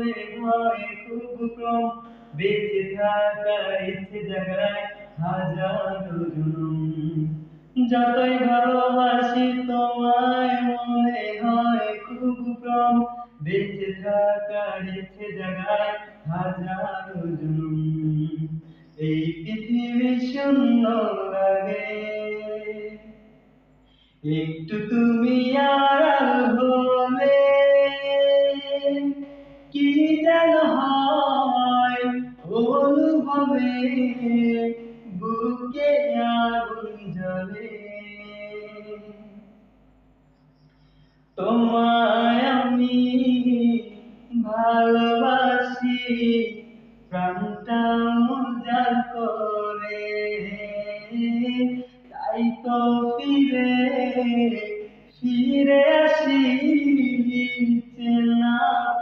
মনে হয় খুব কম, বেঁচে থাকার ইচ্ছে জাগায় হাজারো জনম। যতই ভালোবাসি তোমায় মনে হয় খুব কম, বেঁচে থাকার ইচ্ছে জাগায় হাজারো জনম। এই পৃথিবী শূন্য লাগে, একটু তুমি আড়াল হলে কি যেন হয় অনুভবে, বুকে আগুন জ্বলে। তোমায় আমি ভালোবাসি প্রাণটা উজাড় করে, তাই তো ফিরে ফিরে আসি